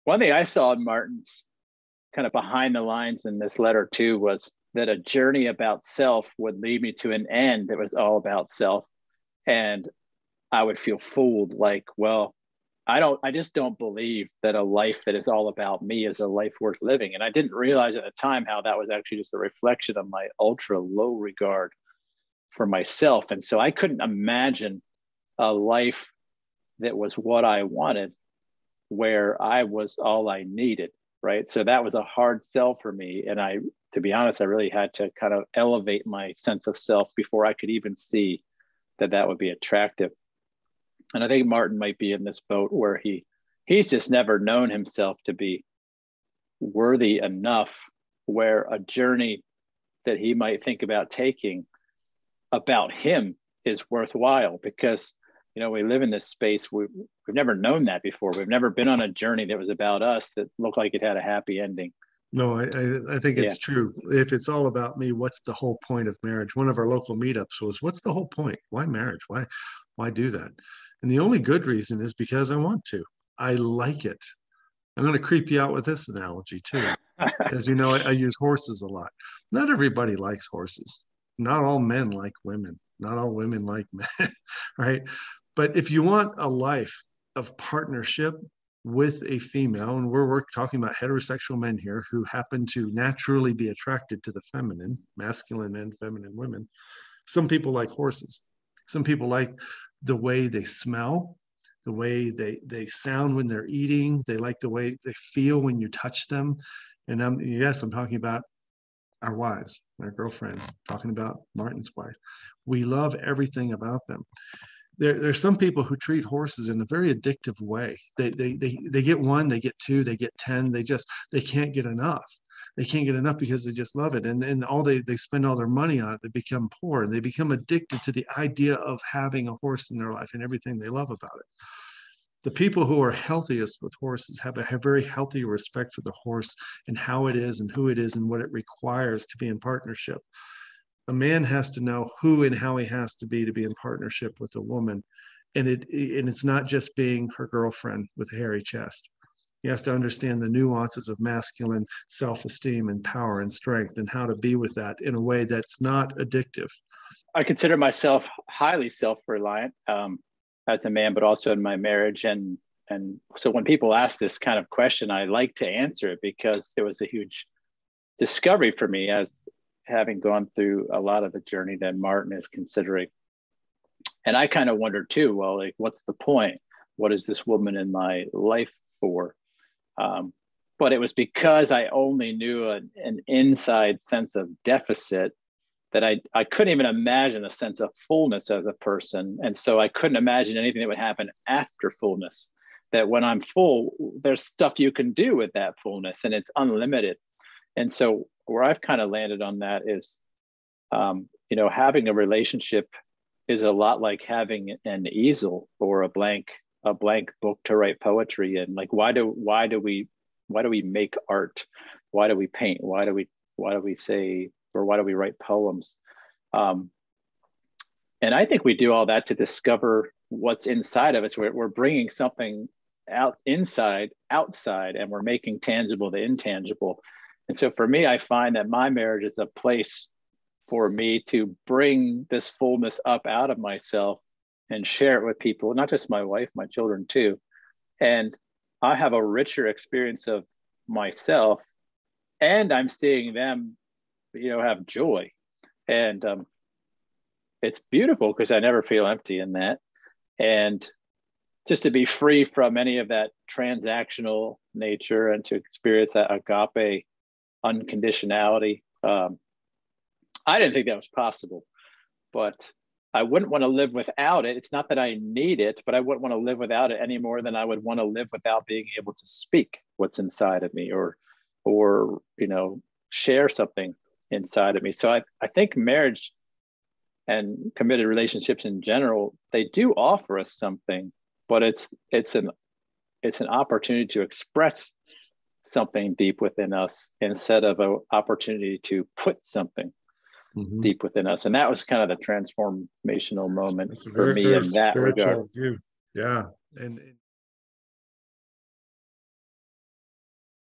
One thing I saw in Martin's kind of behind the lines in this letter too was that a journey about self would lead me to an end that was all about self. And I would feel fooled, like, well, I just don't believe that a life that is all about me is a life worth living. And I didn't realize at the time how that was actually just a reflection of my ultra low regard for myself. And so I couldn't imagine a life that was what I wanted, where I was all I needed. Right. So that was a hard sell for me. And to be honest, I really had to kind of elevate my sense of self before I could even see that that would be attractive. And I think Martin might be in this boat where he's just never known himself to be worthy enough, where a journey that he might think about taking about him is worthwhile, because we live in this space. We've never known that before. We've never been on a journey that was about us that looked like it had a happy ending. No, I think Yeah. it's true. If it's all about me, what's the whole point of marriage? One of our local meetups was, what's the whole point? Why marriage? Why do that? And the only good reason is because I want to. I like it. I'm going to creep you out with this analogy too. As you know, I use horses a lot. Not everybody likes horses. Not all men like women. Not all women like men, right? But if you want a life of partnership with a female, and we're talking about heterosexual men here who happen to naturally be attracted to the feminine, masculine and feminine women. Some people like horses. Some people like the way they smell, the way they sound when they're eating. They like the way they feel when you touch them. And yes, I'm talking about our wives, our girlfriends, talking about Martin's wife. We love everything about them. There's some people who treat horses in a very addictive way. They get one, they get two, they get 10. They can't get enough. They can't get enough because they just love it. And all they spend all their money on it. They become poor and they become addicted to the idea of having a horse in their life and everything they love about it. The people who are healthiest with horses have a very healthy respect for the horse and how it is and who it is and what it requires to be in partnership. A man has to know who and how he has to be in partnership with a woman. And it's not just being her girlfriend with a hairy chest. He has to understand the nuances of masculine self-esteem and power and strength and how to be with that in a way that's not addictive. I consider myself highly self-reliant as a man, but also in my marriage. And so when people ask this kind of question, I like to answer it because it was a huge discovery for me, as having gone through a lot of the journey that Martin is considering. And I kind of wondered too, well, like, what's the point? What is this woman in my life for? But it was because I only knew an inside sense of deficit that I couldn't even imagine a sense of fullness as a person. And so I couldn't imagine anything that would happen after fullness, that when I'm full, there's stuff you can do with that fullness and it's unlimited. And so where I've kind of landed on that is, having a relationship is a lot like having an easel or a blank book to write poetry in. Like, why do we make art? Why do we paint? Why do we say, or why do we write poems? And I think we do all that to discover what's inside of us. We're bringing something outside, and we're making tangible the intangible. And so for me, I find that my marriage is a place for me to bring this fullness up out of myself and share it with people, not just my wife, my children too. And I have a richer experience of myself, and I'm seeing them, have joy. And it's beautiful because I never feel empty in that. And just to be free from any of that transactional nature and to experience that agape unconditionality. I didn't think that was possible, but I wouldn't want to live without it. It's not that I need it, but I wouldn't want to live without it any more than I would want to live without being able to speak what's inside of me or share something inside of me. So I think marriage and committed relationships in general, they do offer us something, but it's an opportunity to express something deep within us instead of an opportunity to put something deep within us. And that was kind of the transformational moment for me in that regard. View. Yeah. And